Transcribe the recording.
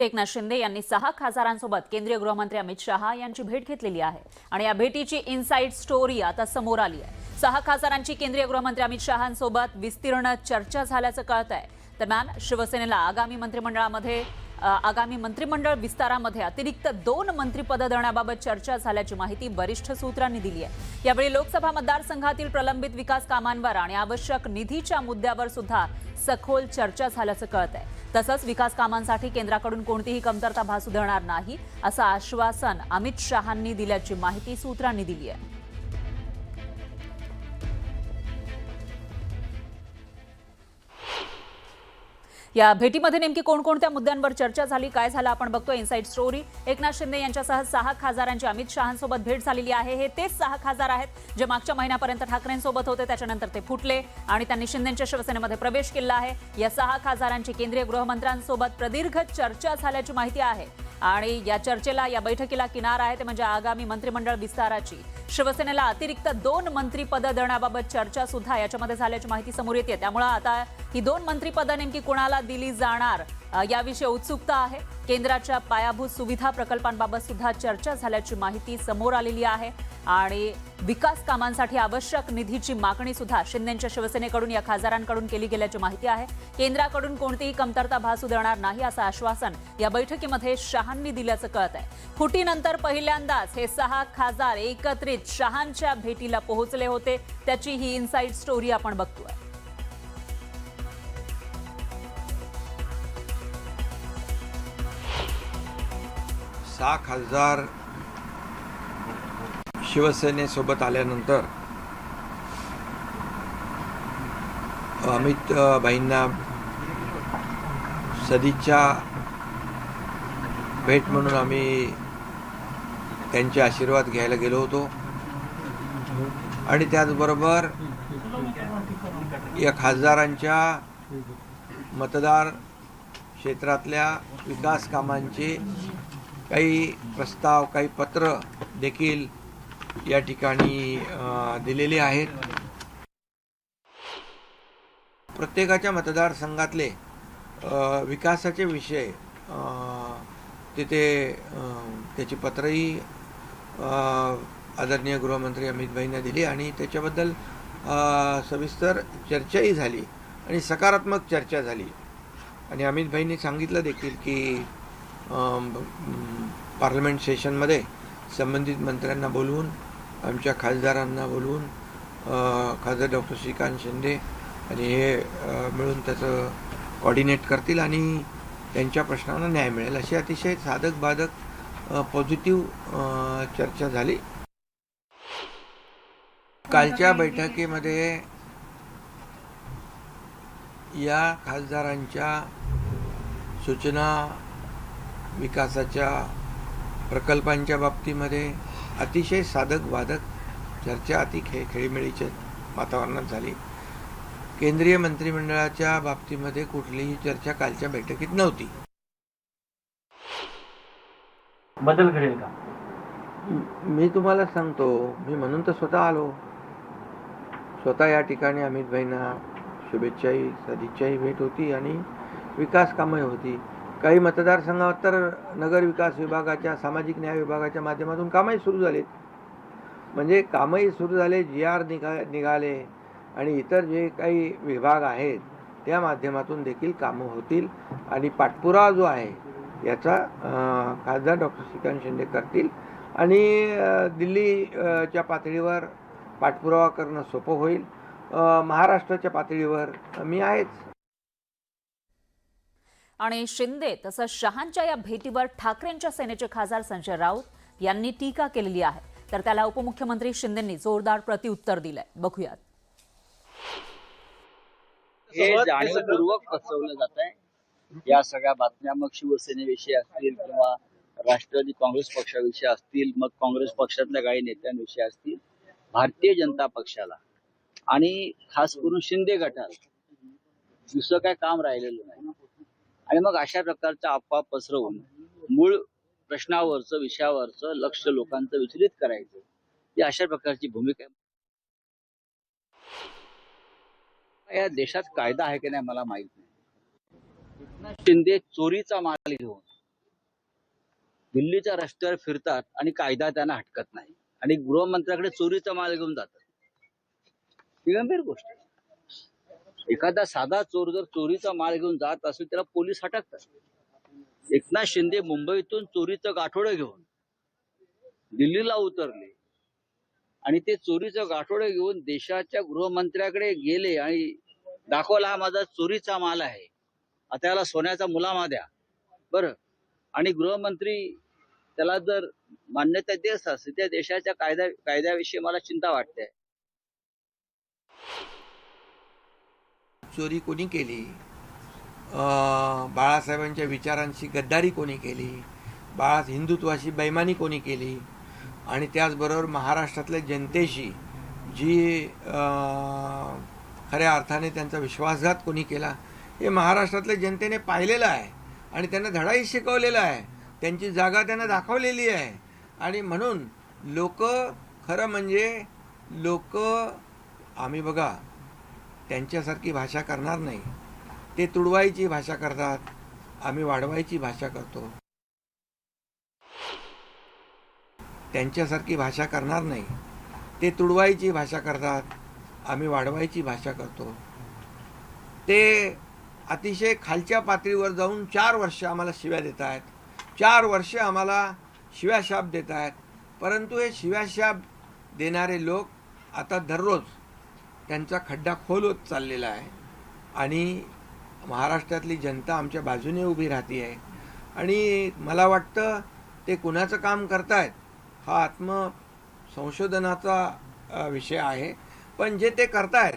एकनाथ शिंदे यांनी 6 खासदारांसोबत केंद्रीय गृहमंत्री अमित शहा यांची भेट घेतलेली आहे आणि या भेटीची इनसाइड स्टोरी आता समोर आली आहे। 6 खासदारांची केंद्रीय गृहमंत्री अमित शहांसोबत विस्तीर्ण चर्चा झाल्याचं कळतंय। दरम्यान शिवसेनेला आगामी मंत्रिमंडळ विस्तारामध्ये अतिरिक्त 2 मंत्रिपदं देण्याबाबत चर्चा झाल्याची माहिती वरिष्ठ सूत्रांनी दिली आहे। यावेळी लोकसभा मतदारसंघातील प्रलंबित विकास कामांवर आणि आवश्यक निधीच्या मुद्द्यावर सुद्धा सखोल चर्चा झाल्याचं कळतंय। तसंच विकास कामांसाठी केंद्राकडून कोणतीही कमतरता भासू देणार नाही असं आश्वासन अमित शहांनी दिल्याची माहिती सूत्रांनी दिली आहे। या भेटीमध्ये नेमकी कोणकोणत्या मुद्द्यांवर चर्चा झाली, काय झालं आपण बघतोय इनसाइड स्टोरी। एकनाथ शिंदे यांच्यासह 6 खासदारांची अमित शहांसोबत भेट झालेली आहे। हे तेच 6 खासदार आहेत जे मागच्या महिन्यापर्यंत ठाकरेंसोबत होते, त्याच्यानंतर ते फुटले आणि त्यांनी शिंदेंच्या शिवसेनेमध्ये प्रवेश केला आहे। या 6 खासदारांची केंद्रीय गृहमंत्र्यांसोबत प्रदीर्घ चर्चा झाल्याची माहिती आहे आणि या बैठकीला किनार आहे ते म्हणजे आगामी मंत्रिमंडळ विस्ताराची। शिवसेनेला अतिरिक्त 2 मंत्रिपदं देण्याबाबत चर्चा सुद्धा याच्यामध्ये झाल्याची माहिती समोर येते। त्यामुळे आता ही 2 मंत्रिपदं नेमकी कोणाला दिली जाणार याविषयी उत्सुकता आहे। केंद्राच्या पायाभूत सुविधा प्रकल्पांबाबत सुद्धा चर्चा झाल्याची माहिती समोर आलेली आहे आणि विकास कामांसाठी आवश्यक निधीची मागणी सुद्धा शिंदेंच्या शिवसेनेकडून या खासदारांकडून केली गेल्याची माहिती आहे। केंद्राकडून कोणतीही कमतरता भासू देणार नाही असं आश्वासन या बैठकीमध्ये शहांनी दिल्याचं कळतंय। फुटीनंतर पहिल्यांदाच हे 6 खासदार एकत्रित शहांच्या भेटीला पोहोचले होते, त्याची ही इनसाइड स्टोरी आपण बघतोय। सहा खासदार शिवसेनेसोबत आल्यानंतर अमित भाईंना सदिच्छा भेट म्हणून आम्ही त्यांचे आशीर्वाद घ्यायला गेलो होतो आणि त्याचबरोबर या खासदारांच्या मतदार क्षेत्रातल्या विकास कामांचे काही प्रस्ताव, काही पत्र देखील या ठिकाणी दिलेले आहेत। प्रत्येकाच्या मतदारसंघातले विकासाचे विषय तिथे त्याची पत्रही आदरणीय गृहमंत्री अमित भाईंना दिली आणि त्याच्याबद्दल सविस्तर चर्चाही झाली आणि सकारात्मक चर्चा झाली आणि अमित भाईंनी सांगितलं देखील की पार्लमेंट सेशनमध्ये संबंधित मंत्र्यांना बोलवून, आमच्या खासदारांना बोलवून खासदार डॉक्टर श्रीकांत शिंदे आणि हे मिळून त्याचं कोऑर्डिनेट करतील आणि त्यांच्या प्रश्नांना न्याय मिळेल अशी अतिशय साधक बाधक पॉझिटिव्ह चर्चा झाली। कालच्या बैठकीमध्ये या खासदारांच्या सूचना, विकासाच्या प्रकल्पांच्या बाबतीमध्ये अतिशय साधक बाधक चर्चा अति खेळीमेळीच्या वातावरणात झाली। केंद्रीय मंत्रिमंडळाच्या बाबतीमध्ये कुठलीही चर्चा कालच्या बैठकीत नव्हती। बदल घडेल का? मी तुम्हाला सांगतो, मी म्हणून तर स्वतः आलो, स्वतः या ठिकाणी अमित भाईंना शुभेच्छाही सदिच्छाही भेट होती आणि विकास कामं होती। काही मतदारसंघात तर नगर विकास विभागाच्या, सामाजिक न्याय विभागाच्या माध्यमातून कामही सुरू झालेत, म्हणजे कामही सुरू झाले, GR निघाले आणि इतर जे काही विभाग आहेत त्या माध्यमातून देखील कामं होतील आणि पाठपुरावा जो आहे याचा खासदार डॉक्टर श्रीकांत शिंदे करतील आणि दिल्लीच्या पातळीवर पाठपुरावा करणं सोपं होईल। महाराष्ट्राच्या पातळीवर मी आहेच। आणि शिंदे तसंच शहांच्या या भेटीवर ठाकरेंच्या सेनेचे खासदार संजय राऊत यांनी टीका केलेली आहे, तर त्याला उपमुख्यमंत्री शिंदेंनी जोरदार प्रत्युत्तर दिलंय। बघूयात। हे जाणीवपूर्वक पसरवलं जात आहे या सगळ्या बातम्या, मग शिवसेनेविषयी असतील किंवा राष्ट्रवादी काँग्रेस पक्षाविषयी असतील, मग काँग्रेस पक्षातल्या काही नेत्यांविषयी असतील, भारतीय जनता पक्षाला आणि खास करून शिंदे गटाला दुसरं काय काम राहिलेलं नाही आणि मग अशा प्रकारच्या अफवा पसरवून मूळ प्रश्नावरचं, विषयावरचं लक्ष लोकांचं विचलित करायचं, ही अशा प्रकारची भूमिका आहे। या देशात कायदा आहे की नाही मला माहित नाही। शिंदे चोरीचा माल घेऊन दिल्लीच्या रस्त्यावर फिरतात आणि कायदा त्यांना हटकत नाही आणि गृहमंत्र्याकडे चोरीचा माल घेऊन जातात. ही गंभीर गोष्ट आहे. एखादा साधा चोर जर चोरीचा माल घेऊन जात असेल त्याला पोलीस हटकतात. एकनाथ शिंदे मुंबईतून चोरीचं गाठोडं घेऊन दिल्लीला उतरले आणि ते चोरीचं गाठोडं घेऊन देशाच्या गृहमंत्र्याकडे गेले आणि दाखवला हा माझा चोरीचा माल आहे, आता याला सोन्याचा मुलामा द्या. बरं, आणि गृहमंत्री त्याला जर मान्यता देत असेल त्या देशाच्या कायद्याविषयी मला चिंता वाटते. चोरी कोणी केली, बाळासाहेबांच्या विचारांची गद्दारी कोणी केली, हिंदुत्वाशी बेईमानी कोणी केली आणि त्याचबरोबर महाराष्ट्रातल्या जनतेशी जी खऱ्या अर्थाने त्यांचा विश्वासघात कोणी केला हे महाराष्ट्रातल्या जनतेने पाहिलेलं आहे आणि त्यांना धडाही शिकवलेला आहे. त्यांची जागा त्यांना दाखवलेली आहे आणि म्हणून खरं म्हणजे आम्ही बघा त्यांच्यासारखी भाषा करणार नाही. ते तुडवायची भाषा करतात, आम्ही वाढवायची भाषा करतो. त्यांच्यासारखी भाषा करणार नाही. ते तुडवायची भाषा करतात, आम्ही वाढवायची भाषा करतो. ते अतिशय खालच्या पातळीवर जाऊन 4 वर्ष आम्हाला शिव्या देत आहेत, 4 वर्ष आम्हाला शिव्याशाप देत आहेत. परंतु हे शिव्याशाप देणारे लोक आता दररोज त्यांचा खड्डा खोल होत चाललेला आहे आणि महाराष्ट्रातली जनता आमच्या बाजूने उभी राहते आहे. आणि मला वाटतं ते कुणाचं काम करतायत हा आत्मसंशोधनाचा विषय आहे, पण जे ते करतायत